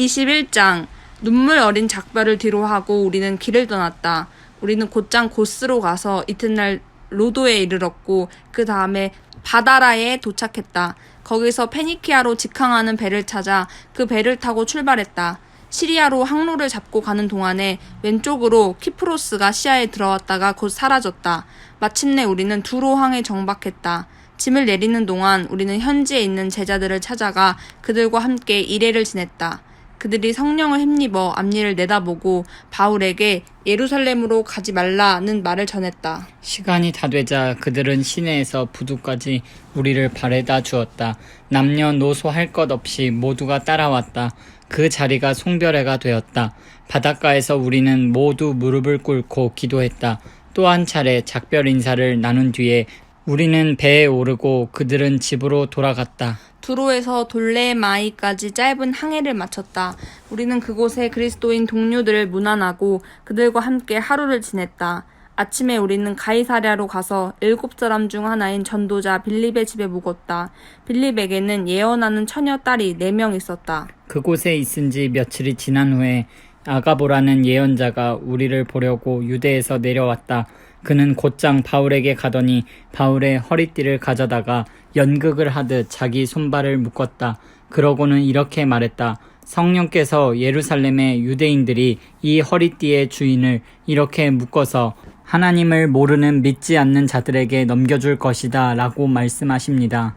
21장 눈물 어린 작별을 뒤로하고 우리는 길을 떠났다. 우리는 곧장 고스로 가서 이튿날 로도에 이르렀고 그 다음에 바다라에 도착했다. 거기서 페니키아로 직항하는 배를 찾아 그 배를 타고 출발했다. 시리아로 항로를 잡고 가는 동안에 왼쪽으로 키프로스가 시야에 들어왔다가 곧 사라졌다. 마침내 우리는 두로항에 정박했다. 짐을 내리는 동안 우리는 현지에 있는 제자들을 찾아가 그들과 함께 일회를 지냈다. 그들이 성령을 힘입어 앞니를 내다보고 바울에게 예루살렘으로 가지 말라는 말을 전했다. 시간이 다 되자 그들은 시내에서 부두까지 우리를 바래다 주었다. 남녀노소 할 것 없이 모두가 따라왔다. 그 자리가 송별회가 되었다. 바닷가에서 우리는 모두 무릎을 꿇고 기도했다. 또 한 차례 작별 인사를 나눈 뒤에 우리는 배에 오르고 그들은 집으로 돌아갔다. 두로에서 돌레마이까지 짧은 항해를 마쳤다. 우리는 그곳에 그리스도인 동료들을 문안하고 그들과 함께 하루를 지냈다. 아침에 우리는 가이사랴로 가서 7사람 중 하나인 전도자 빌립의 집에 묵었다. 빌립에게는 예언하는 처녀 딸이 4명 있었다. 그곳에 있은 지 며칠이 지난 후에 아가보라는 예언자가 우리를 보려고 유대에서 내려왔다. 그는 곧장 바울에게 가더니 바울의 허리띠를 가져다가 연극을 하듯 자기 손발을 묶었다. 그러고는 이렇게 말했다. 성령께서 예루살렘의 유대인들이 이 허리띠의 주인을 이렇게 묶어서 하나님을 모르는 믿지 않는 자들에게 넘겨줄 것이다 라고 말씀하십니다.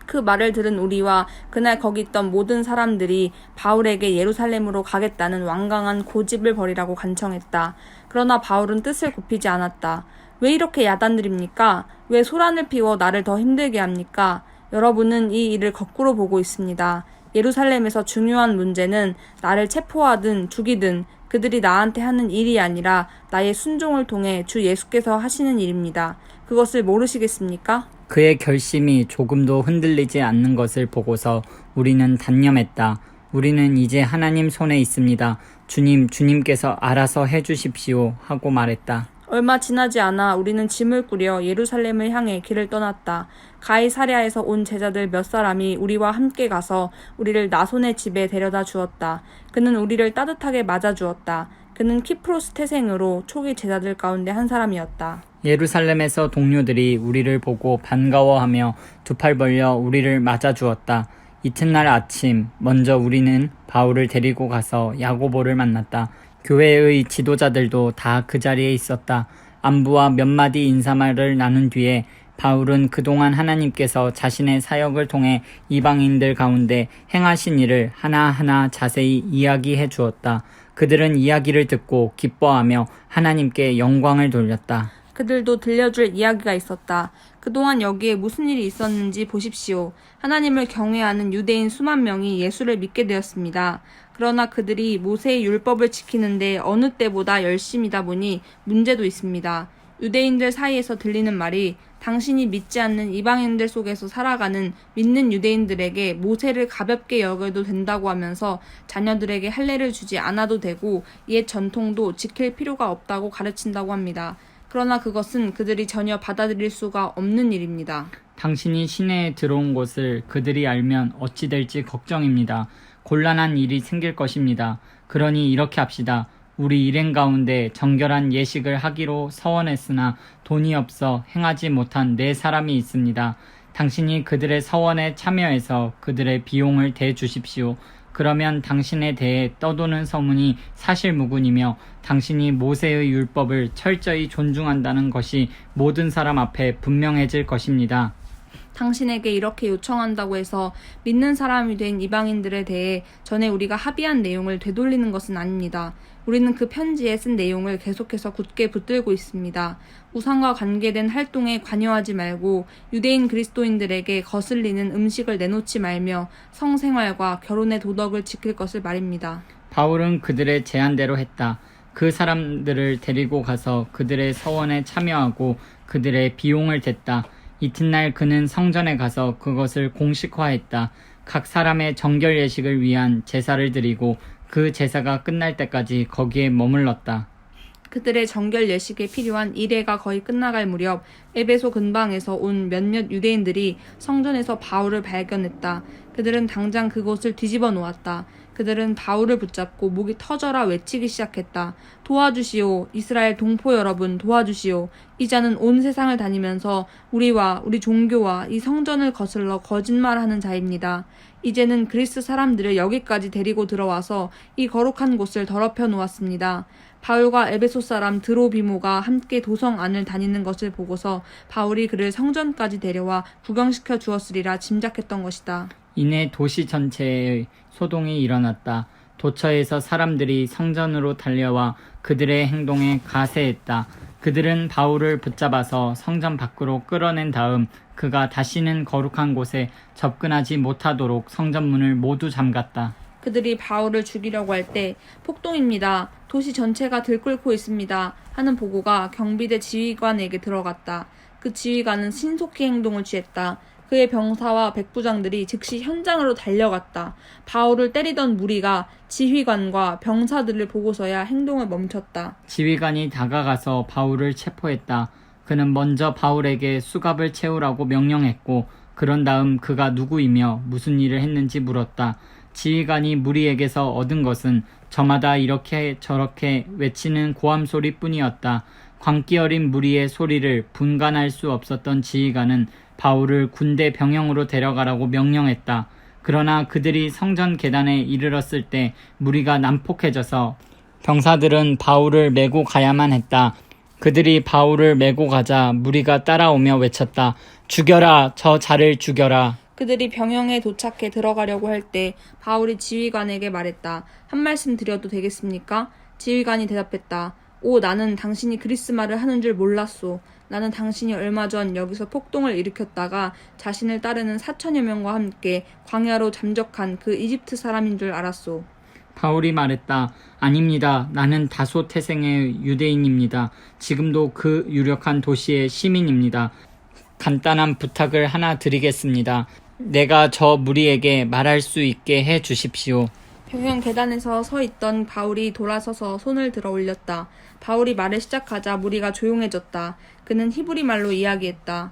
그 말을 들은 우리와 그날 거기 있던 모든 사람들이 바울에게 예루살렘으로 가겠다는 완강한 고집을 벌이라고 간청했다. 그러나 바울은 뜻을 굽히지 않았다. 왜 이렇게 야단드립니까? 왜 소란을 피워 나를 더 힘들게 합니까? 여러분은 이 일을 거꾸로 보고 있습니다. 예루살렘에서 중요한 문제는 나를 체포하든 죽이든 그들이 나한테 하는 일이 아니라 나의 순종을 통해 주 예수께서 하시는 일입니다. 그것을 모르시겠습니까? 그의 결심이 조금도 흔들리지 않는 것을 보고서 우리는 단념했다. 우리는 이제 하나님 손에 있습니다. 주님께서 알아서 해주십시오 하고 말했다. 얼마 지나지 않아 우리는 짐을 꾸려 예루살렘을 향해 길을 떠났다. 가이사랴에서 온 제자들 몇 사람이 우리와 함께 가서 우리를 나손의 집에 데려다 주었다. 그는 우리를 따뜻하게 맞아주었다. 그는 키프로스 태생으로 초기 제자들 가운데 한 사람이었다. 예루살렘에서 동료들이 우리를 보고 반가워하며 두 팔 벌려 우리를 맞아주었다. 이튿날 아침 먼저 우리는 바울을 데리고 가서 야고보를 만났다. 교회의 지도자들도 다 그 자리에 있었다. 안부와 몇 마디 인사말을 나눈 뒤에 바울은 그동안 하나님께서 자신의 사역을 통해 이방인들 가운데 행하신 일을 하나하나 자세히 이야기해 주었다. 그들은 이야기를 듣고 기뻐하며 하나님께 영광을 돌렸다. 그들도 들려줄 이야기가 있었다. 그동안 여기에 무슨 일이 있었는지 보십시오. 하나님을 경외하는 유대인 수만 명이 예수를 믿게 되었습니다. 그러나 그들이 모세의 율법을 지키는데 어느 때보다 열심이다 보니 문제도 있습니다. 유대인들 사이에서 들리는 말이 당신이 믿지 않는 이방인들 속에서 살아가는 믿는 유대인들에게 모세를 가볍게 여겨도 된다고 하면서 자녀들에게 할례를 주지 않아도 되고 옛 전통도 지킬 필요가 없다고 가르친다고 합니다. 그러나 그것은 그들이 전혀 받아들일 수가 없는 일입니다. 당신이 시내에 들어온 것을 그들이 알면 어찌 될지 걱정입니다. 곤란한 일이 생길 것입니다. 그러니 이렇게 합시다. 우리 일행 가운데 정결한 예식을 하기로 서원했으나 돈이 없어 행하지 못한 4사람이 있습니다. 당신이 그들의 서원에 참여해서 그들의 비용을 대주십시오. 그러면 당신에 대해 떠도는 소문이 사실무근이며 당신이 모세의 율법을 철저히 존중한다는 것이 모든 사람 앞에 분명해질 것입니다. 당신에게 이렇게 요청한다고 해서 믿는 사람이 된 이방인들에 대해 전에 우리가 합의한 내용을 되돌리는 것은 아닙니다. 우리는 그 편지에 쓴 내용을 계속해서 굳게 붙들고 있습니다. 우상과 관계된 활동에 관여하지 말고 유대인 그리스도인들에게 거슬리는 음식을 내놓지 말며 성생활과 결혼의 도덕을 지킬 것을 말입니다. 바울은 그들의 제안대로 했다. 그 사람들을 데리고 가서 그들의 서원에 참여하고 그들의 비용을 댔다. 이튿날 그는 성전에 가서 그것을 공식화했다. 각 사람의 정결 예식을 위한 제사를 드리고 그 제사가 끝날 때까지 거기에 머물렀다. 그들의 정결 예식에 필요한 일회가 거의 끝나갈 무렵 에베소 근방에서 온 몇몇 유대인들이 성전에서 바울을 발견했다. 그들은 당장 그곳을 뒤집어 놓았다. 그들은 바울을 붙잡고 목이 터져라 외치기 시작했다. 도와주시오. 이스라엘 동포 여러분 도와주시오. 이 자는 온 세상을 다니면서 우리와 우리 종교와 이 성전을 거슬러 거짓말하는 자입니다. 이제는 그리스 사람들을 여기까지 데리고 들어와서 이 거룩한 곳을 더럽혀 놓았습니다. 바울과 에베소 사람 드로비모가 함께 도성 안을 다니는 것을 보고서 바울이 그를 성전까지 데려와 구경시켜 주었으리라 짐작했던 것이다. 이내 도시 전체에 소동이 일어났다. 도처에서 사람들이 성전으로 달려와 그들의 행동에 가세했다. 그들은 바울을 붙잡아서 성전 밖으로 끌어낸 다음 그가 다시는 거룩한 곳에 접근하지 못하도록 성전문을 모두 잠갔다. 그들이 바울을 죽이려고 할 때 폭동입니다. 도시 전체가 들끓고 있습니다. 하는 보고가 경비대 지휘관에게 들어갔다. 그 지휘관은 신속히 행동을 취했다. 그의 병사와 백부장들이 즉시 현장으로 달려갔다. 바울을 때리던 무리가 지휘관과 병사들을 보고서야 행동을 멈췄다. 지휘관이 다가가서 바울을 체포했다. 그는 먼저 바울에게 수갑을 채우라고 명령했고 그런 다음 그가 누구이며 무슨 일을 했는지 물었다. 지휘관이 무리에게서 얻은 것은 저마다 이렇게 저렇게 외치는 고함 소리뿐이었다. 광기 어린 무리의 소리를 분간할 수 없었던 지휘관은 바울을 군대 병영으로 데려가라고 명령했다. 그러나 그들이 성전 계단에 이르렀을 때 무리가 난폭해져서 병사들은 바울을 메고 가야만 했다. 그들이 바울을 메고 가자 무리가 따라오며 외쳤다. 죽여라! 저 자를 죽여라! 그들이 병영에 도착해 들어가려고 할 때 바울이 지휘관에게 말했다. 한 말씀 드려도 되겠습니까? 지휘관이 대답했다. 오, 나는 당신이 그리스 말을 하는 줄 몰랐소. 나는 당신이 얼마 전 여기서 폭동을 일으켰다가 자신을 따르는 4천여 명과 함께 광야로 잠적한 그 이집트 사람인 줄 알았소. 바울이 말했다. 아닙니다. 나는 다소 태생의 유대인입니다. 지금도 그 유력한 도시의 시민입니다. 간단한 부탁을 하나 드리겠습니다. 내가 저 무리에게 말할 수 있게 해 주십시오. 병영 계단에서 서 있던 바울이 돌아서서 손을 들어 올렸다. 바울이 말을 시작하자 무리가 조용해졌다. 그는 히브리 말로 이야기했다.